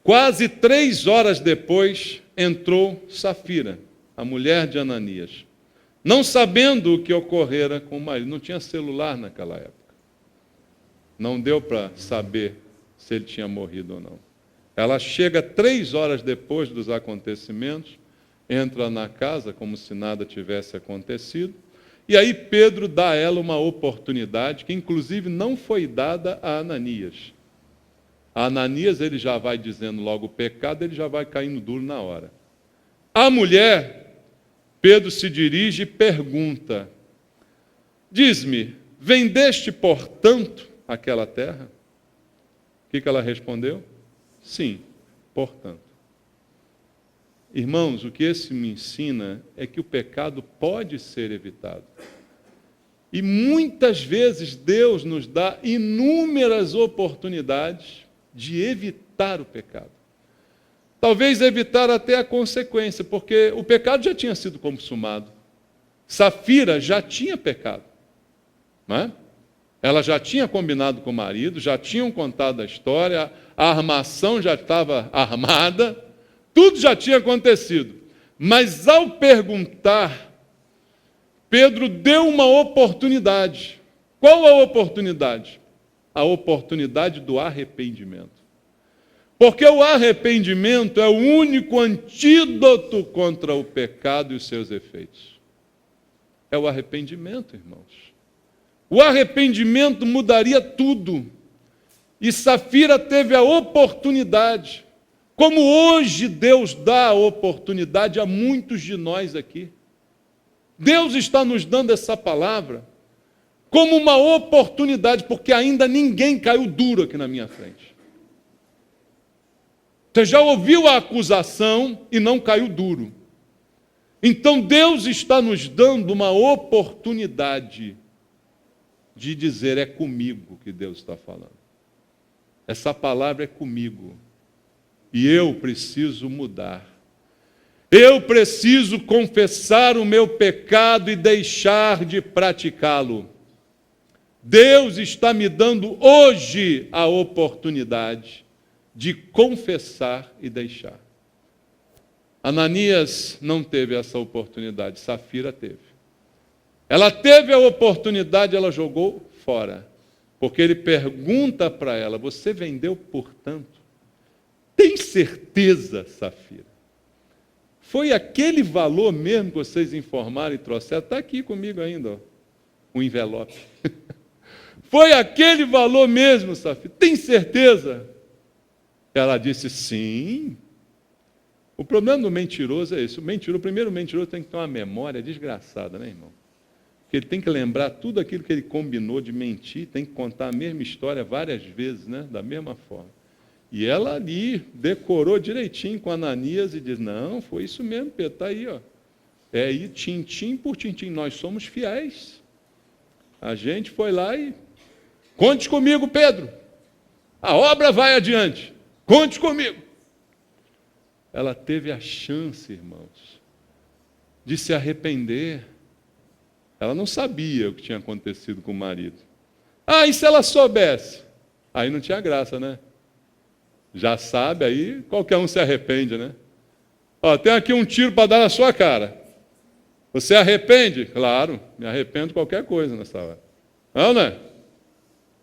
Quase 3 horas depois, entrou Safira, a mulher de Ananias, não sabendo o que ocorrera com o marido. Não tinha celular naquela época. Não deu para saber se ele tinha morrido ou não. Ela chega 3 horas depois dos acontecimentos, entra na casa como se nada tivesse acontecido, e aí Pedro dá a ela uma oportunidade que inclusive não foi dada a Ananias. A Ananias, ele já vai dizendo logo o pecado, ele já vai caindo duro na hora. A mulher, Pedro se dirige e pergunta: diz-me, vendeste, portanto, aquela terra? O que ela respondeu? Sim, portanto. Irmãos, o que esse me ensina é que o pecado pode ser evitado. E muitas vezes Deus nos dá inúmeras oportunidades de evitar o pecado. Talvez evitar até a consequência, porque o pecado já tinha sido consumado. Safira já tinha pecado, não é? Ela já tinha combinado com o marido, já tinham contado a história, a armação já estava armada, tudo já tinha acontecido. Mas ao perguntar, Pedro deu uma oportunidade. Qual a oportunidade? A oportunidade do arrependimento. Porque o arrependimento é o único antídoto contra o pecado e os seus efeitos. É o arrependimento, irmãos. O arrependimento mudaria tudo. E Safira teve a oportunidade, como hoje Deus dá a oportunidade a muitos de nós aqui. Deus está nos dando essa palavra como uma oportunidade, porque ainda ninguém caiu duro aqui na minha frente. Você já ouviu a acusação e não caiu duro. Então Deus está nos dando uma oportunidade de dizer: é comigo que Deus está falando. Essa palavra é comigo. E eu preciso mudar. Eu preciso confessar o meu pecado e deixar de praticá-lo. Deus está me dando hoje a oportunidade de confessar e deixar. Ananias não teve essa oportunidade, Safira teve. Ela teve a oportunidade, ela jogou fora. Porque ele pergunta para ela: você vendeu por tanto? Tem certeza, Safira? Foi aquele valor mesmo que vocês informaram e trouxeram? Está aqui comigo ainda, ó, o envelope. Foi aquele valor mesmo, Safira? Tem certeza? Ela disse: sim. O problema do mentiroso é esse. O primeiro mentiroso tem que ter uma memória desgraçada, né, irmão? Porque ele tem que lembrar tudo aquilo que ele combinou de mentir, tem que contar a mesma história várias vezes, né? Da mesma forma. E ela ali decorou direitinho com Ananias e diz: não, foi isso mesmo, Pedro, está aí, ó. É aí, tintim por tintim, nós somos fiéis. A gente foi lá e... conte comigo, Pedro. A obra vai adiante. Conte comigo. Ela teve a chance, irmãos, de se arrepender. Ela não sabia o que tinha acontecido com o marido. Ah, e se ela soubesse? Aí não tinha graça, né? Já sabe, aí qualquer um se arrepende, né? Ó, tem aqui um tiro para dar na sua cara. Você arrepende? Claro, me arrependo de qualquer coisa nessa hora. Não, né?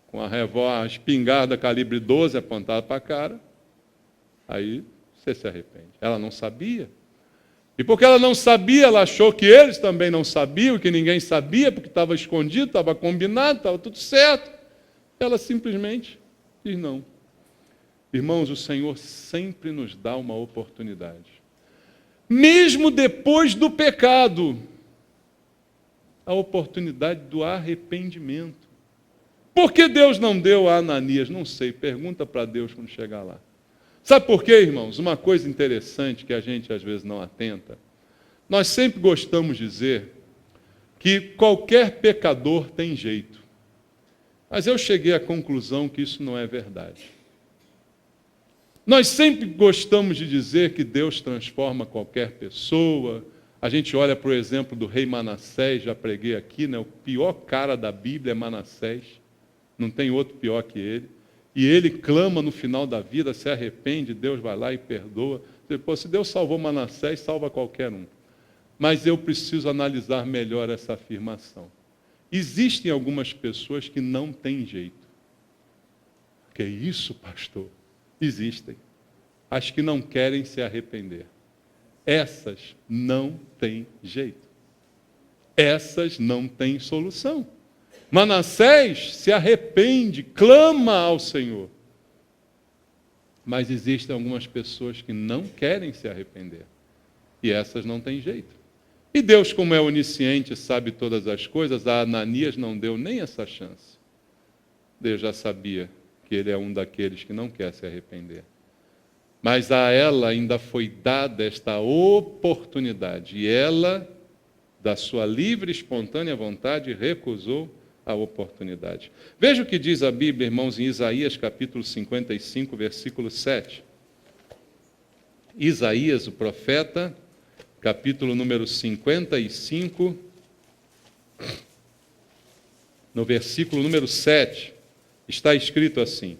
Com a espingarda calibre 12 apontada para a cara, aí você se arrepende. Ela não sabia. E porque ela não sabia, ela achou que eles também não sabiam, que ninguém sabia, porque estava escondido, estava combinado, estava tudo certo. Ela simplesmente diz não. Irmãos, o Senhor sempre nos dá uma oportunidade. Mesmo depois do pecado, a oportunidade do arrependimento. Por que Deus não deu a Ananias? Não sei, pergunta para Deus quando chegar lá. Sabe por quê, irmãos? Uma coisa interessante que a gente às vezes não atenta. Nós sempre gostamos de dizer que qualquer pecador tem jeito. Mas eu cheguei à conclusão que isso não é verdade. Nós sempre gostamos de dizer que Deus transforma qualquer pessoa. A gente olha para o exemplo do rei Manassés, já preguei aqui, né? O pior cara da Bíblia é Manassés. Não tem outro pior que ele. E ele clama no final da vida, se arrepende, Deus vai lá e perdoa. Depois, se Deus salvou Manassés, salva qualquer um. Mas eu preciso analisar melhor essa afirmação. Existem algumas pessoas que não têm jeito. Que isso, pastor? Existem. As que não querem se arrepender. Essas não têm jeito. Essas não têm solução. Manassés se arrepende, clama ao Senhor. Mas existem algumas pessoas que não querem se arrepender. E essas não têm jeito. E Deus, como é onisciente, sabe todas as coisas, a Ananias não deu nem essa chance. Deus já sabia que ele é um daqueles que não quer se arrepender. Mas a ela ainda foi dada esta oportunidade. E ela, da sua livre e espontânea vontade, recusou a oportunidade. Veja o que diz a Bíblia, irmãos, em Isaías capítulo 55, versículo 7. Isaías, o profeta, capítulo número 55, no versículo número 7, está escrito assim: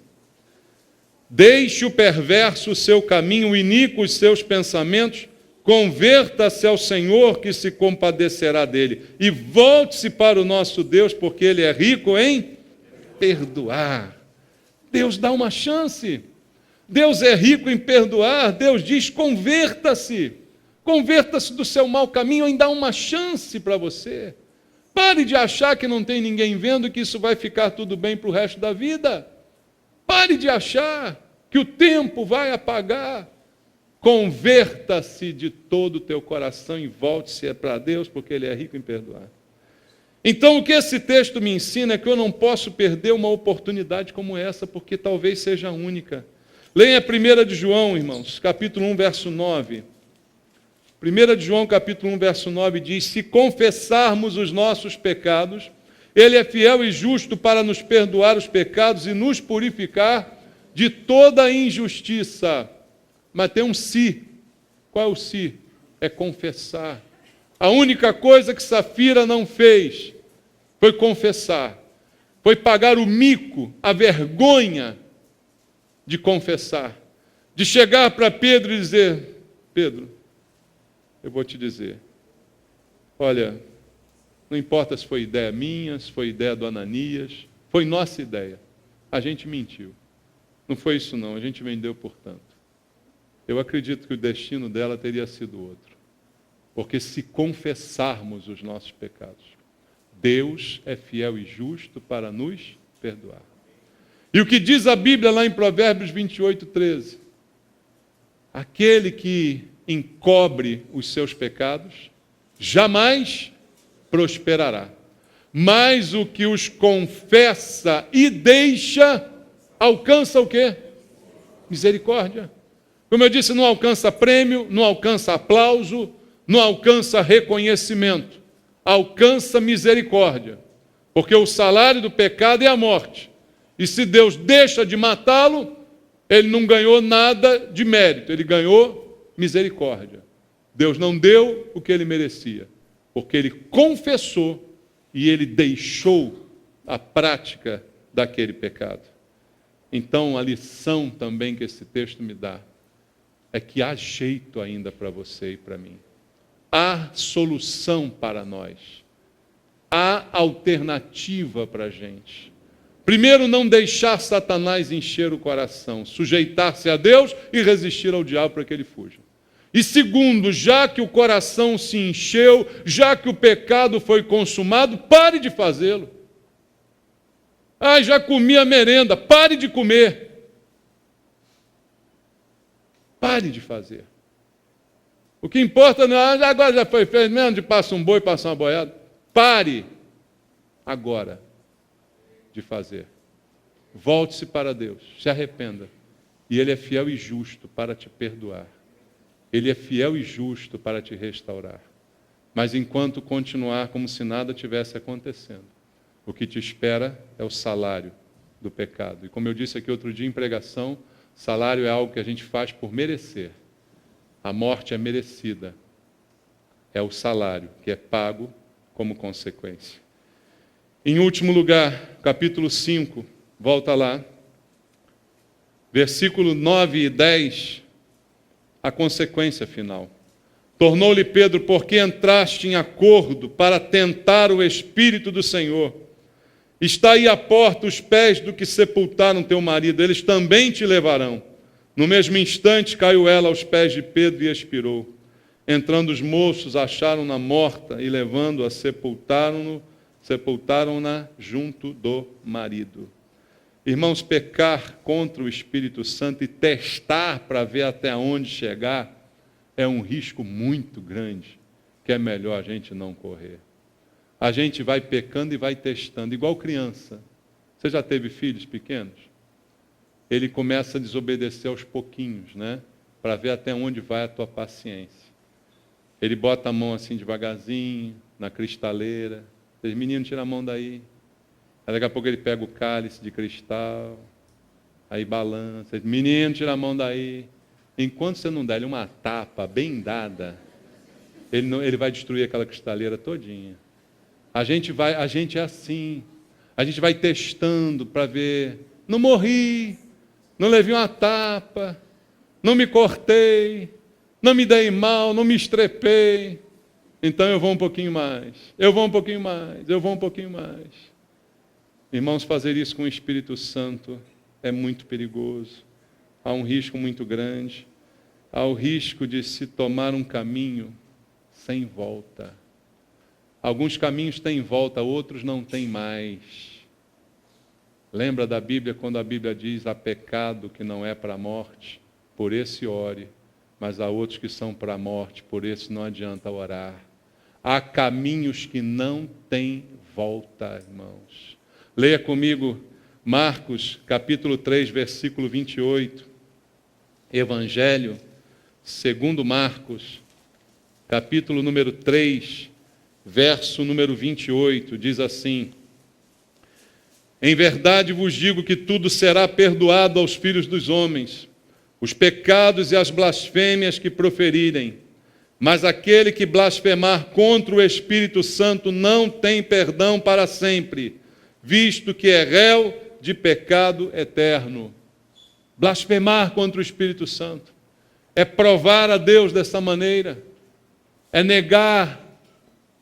Deixe o perverso o seu caminho, o iníquo os seus pensamentos, converta-se ao Senhor, que se compadecerá dele, e volte-se para o nosso Deus, porque ele é rico em perdoar. Deus dá uma chance. Deus é rico em perdoar. Deus diz: converta-se. Converta-se do seu mau caminho, ainda há uma chance para você. Pare de achar que não tem ninguém vendo, que isso vai ficar tudo bem para o resto da vida. Pare de achar que o tempo vai apagar. Converta-se de todo o teu coração e volte-se para Deus, porque Ele é rico em perdoar. Então, o que esse texto me ensina é que eu não posso perder uma oportunidade como essa, porque talvez seja a única. Leia 1 de João, irmãos, capítulo 1, verso 9. 1 de João, capítulo 1, verso 9 diz: Se confessarmos os nossos pecados, Ele é fiel e justo para nos perdoar os pecados e nos purificar de toda a injustiça. Mas tem um se. Qual é o se? É confessar. A única coisa que Safira não fez foi confessar. Foi pagar o mico, a vergonha de confessar. De chegar para Pedro e dizer: Pedro, eu vou te dizer, olha, não importa se foi ideia minha, se foi ideia do Ananias, foi nossa ideia. A gente mentiu. Não foi isso não, a gente vendeu por tanto. Eu acredito que o destino dela teria sido outro. Porque se confessarmos os nossos pecados, Deus é fiel e justo para nos perdoar. E o que diz a Bíblia lá em Provérbios 28, 13? Aquele que encobre os seus pecados, jamais prosperará. Mas o que os confessa e deixa, alcança o quê? Misericórdia. Como eu disse, não alcança prêmio, não alcança aplauso, não alcança reconhecimento, alcança misericórdia. Porque o salário do pecado é a morte. E se Deus deixa de matá-lo, ele não ganhou nada de mérito, ele ganhou misericórdia. Deus não deu o que ele merecia, porque ele confessou e ele deixou a prática daquele pecado. Então, a lição também que esse texto me dá é que há jeito ainda para você e para mim. há solução para nós. Há alternativa para a gente. Primeiro, não deixar Satanás encher o coração, sujeitar-se a Deus e resistir ao diabo para que ele fuja. E segundo, já que o coração se encheu, já que o pecado foi consumado, pare de fazê-lo. Ah, já comi a merenda, pare de comer. Pare de fazer. O que importa não é, agora já foi feito mesmo, de passar um boi, passar uma boiada. Pare agora de fazer. Volte-se para Deus, se arrependa. E Ele é fiel e justo para te perdoar. Ele é fiel e justo para te restaurar. Mas enquanto continuar como se nada tivesse acontecendo, o que te espera é o salário do pecado. E como eu disse aqui outro dia em pregação, salário é algo que a gente faz por merecer. A morte é merecida. É o salário que é pago como consequência. Em último lugar, capítulo 5, volta lá, versículo 9 e 10, a consequência final. Tornou-lhe Pedro, porque entraste em acordo para tentar o Espírito do Senhor. Está aí à porta os pés do que sepultaram teu marido, eles também te levarão. No mesmo instante caiu ela aos pés de Pedro e expirou. Entrando os moços, acharam-na morta e levando-a, sepultaram-na junto do marido. Irmãos, pecar contra o Espírito Santo e testar para ver até onde chegar é um risco muito grande, que é melhor a gente não correr. A gente vai pecando e vai testando, igual criança. Você já teve filhos pequenos? Ele começa a desobedecer aos pouquinhos, né? Para ver até onde vai a tua paciência. Ele bota a mão assim devagarzinho, na cristaleira. Diz, menino, tira a mão daí. Aí daqui a pouco ele pega o cálice de cristal, aí balança. Diz, menino, tira a mão daí. Enquanto você não dá ele uma tapa bem dada, ele vai destruir aquela cristaleira todinha. A gente é assim. A gente vai testando para ver. Não morri, não levei uma tapa, não me cortei, não me dei mal, não me estrepei. Então eu vou um pouquinho mais, eu vou um pouquinho mais, eu vou um pouquinho mais. Irmãos, fazer isso com o Espírito Santo é muito perigoso. Há um risco muito grande. Há o risco de se tomar um caminho sem volta. Alguns caminhos têm volta, outros não têm mais. Lembra da Bíblia, quando a Bíblia diz, há pecado que não é para a morte, por esse ore, mas há outros que são para a morte, por esse não adianta orar. Há caminhos que não têm volta, irmãos. Leia comigo Marcos, capítulo 3, versículo 28. Evangelho, segundo Marcos, capítulo número 3, verso número 28, diz assim: em verdade vos digo que tudo será perdoado aos filhos dos homens, os pecados e as blasfêmias que proferirem, mas aquele que blasfemar contra o Espírito Santo não tem perdão para sempre, visto que é réu de pecado eterno. Blasfemar contra o Espírito Santo é provar a Deus dessa maneira, é negar,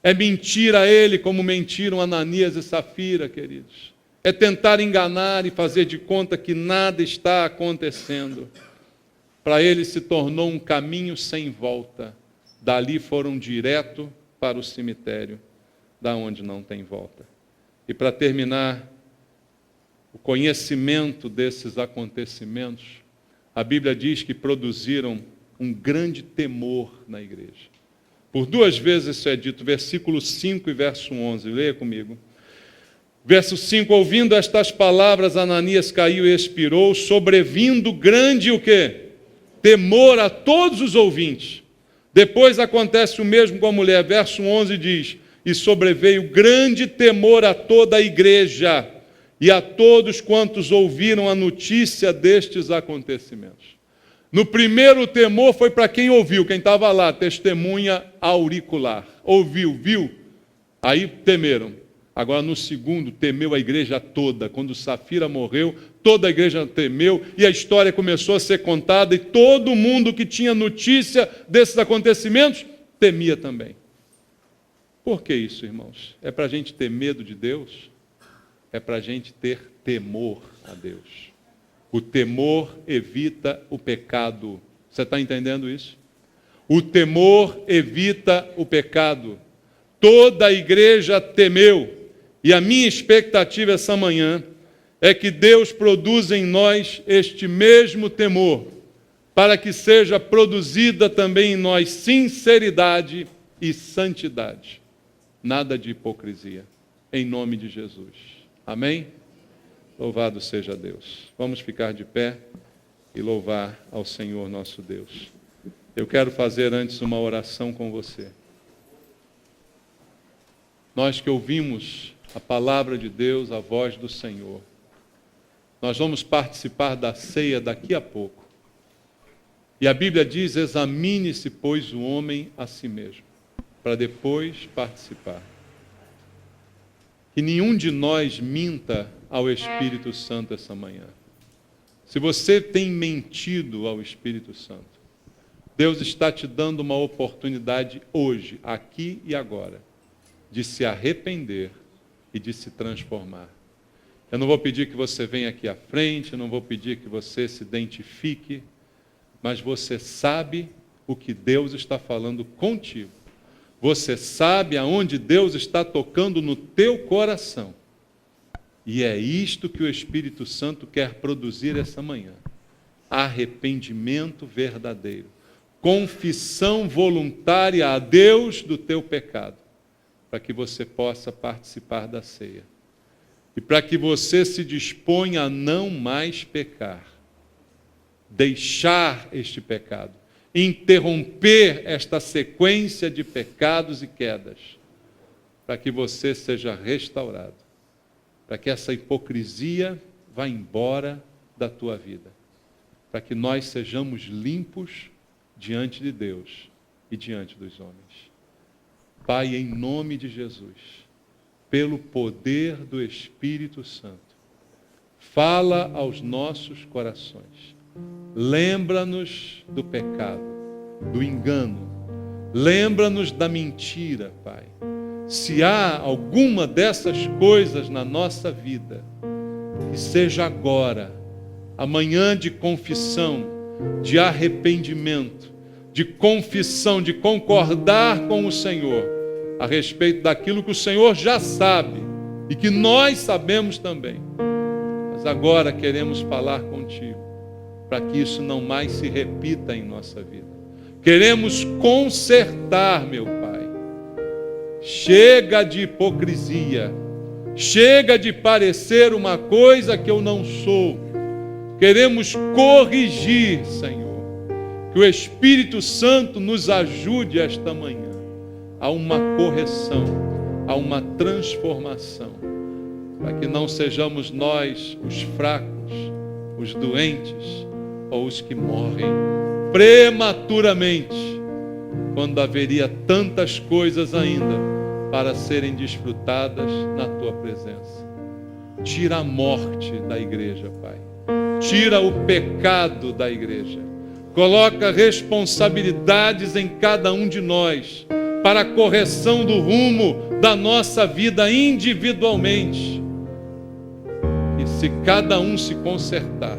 é mentir a Ele como mentiram Ananias e Safira, queridos. É tentar enganar e fazer de conta que nada está acontecendo. Para ele se tornou um caminho sem volta. Dali foram direto para o cemitério, da onde não tem volta. E para terminar, o conhecimento desses acontecimentos, a Bíblia diz que produziram um grande temor na igreja. Por duas vezes isso é dito, versículo 5 e verso 11. Leia comigo. Verso 5, ouvindo estas palavras, Ananias caiu e expirou, sobrevindo grande o quê? Temor a todos os ouvintes. Depois acontece o mesmo com a mulher. Verso 11 diz, e sobreveio grande temor a toda a igreja e a todos quantos ouviram a notícia destes acontecimentos. No primeiro temor foi para quem ouviu, quem estava lá, testemunha auricular. Ouviu, viu? Aí temeram. Agora, no segundo, temeu a igreja toda. Quando Safira morreu, toda a igreja temeu e a história começou a ser contada e todo mundo que tinha notícia desses acontecimentos temia também. Por que isso, irmãos? É para a gente ter medo de Deus? É para a gente ter temor a Deus. O temor evita o pecado. Você está entendendo isso? O temor evita o pecado. Toda a igreja temeu. E a minha expectativa essa manhã é que Deus produza em nós este mesmo temor, para que seja produzida também em nós sinceridade e santidade. Nada de hipocrisia. Em nome de Jesus. Amém? Louvado seja Deus. Vamos ficar de pé e louvar ao Senhor nosso Deus. Eu quero fazer antes uma oração com você. Nós que ouvimos a palavra de Deus, a voz do Senhor, nós vamos participar da ceia daqui a pouco. E a Bíblia diz, examine-se, pois, o homem a si mesmo, para depois participar. Que nenhum de nós minta ao Espírito Santo essa manhã. Se você tem mentido ao Espírito Santo, Deus está te dando uma oportunidade hoje, aqui e agora, de se arrepender e de se transformar. Eu não vou pedir que você venha aqui à frente, eu não vou pedir que você se identifique, mas você sabe o que Deus está falando contigo. Você sabe aonde Deus está tocando no teu coração. E é isto que o Espírito Santo quer produzir essa manhã. Arrependimento verdadeiro. Confissão voluntária a Deus do teu pecado. Para que você possa participar da ceia. E para que você se disponha a não mais pecar. Deixar este pecado. Interromper esta sequência de pecados e quedas. Para que você seja restaurado. Para que essa hipocrisia vá embora da tua vida. Para que nós sejamos limpos diante de Deus e diante dos homens. Pai, em nome de Jesus, pelo poder do Espírito Santo, fala aos nossos corações. Lembra-nos do pecado, do engano. Lembra-nos da mentira, Pai. Se há alguma dessas coisas na nossa vida, que seja agora, amanhã de confissão, de arrependimento, de confissão, de concordar com o Senhor, a respeito daquilo que o Senhor já sabe, e que nós sabemos também. Mas agora queremos falar contigo, para que isso não mais se repita em nossa vida. Queremos consertar, meu Pai. Chega de hipocrisia. Chega de parecer uma coisa que eu não sou. Queremos corrigir, Senhor. Que o Espírito Santo nos ajude esta manhã a uma correção, a uma transformação. Para que não sejamos nós os fracos, os doentes ou os que morrem prematuramente, quando haveria tantas coisas ainda para serem desfrutadas na tua presença. Tira a morte da igreja, Pai. Tira o pecado da igreja. Coloca responsabilidades em cada um de nós para a correção do rumo da nossa vida individualmente. E se cada um se consertar,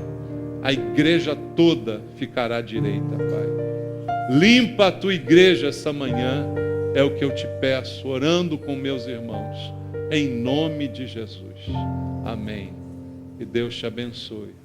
a igreja toda ficará direita, Pai. Limpa a tua igreja essa manhã, é o que eu te peço, orando com meus irmãos, em nome de Jesus. Amém. Que Deus te abençoe.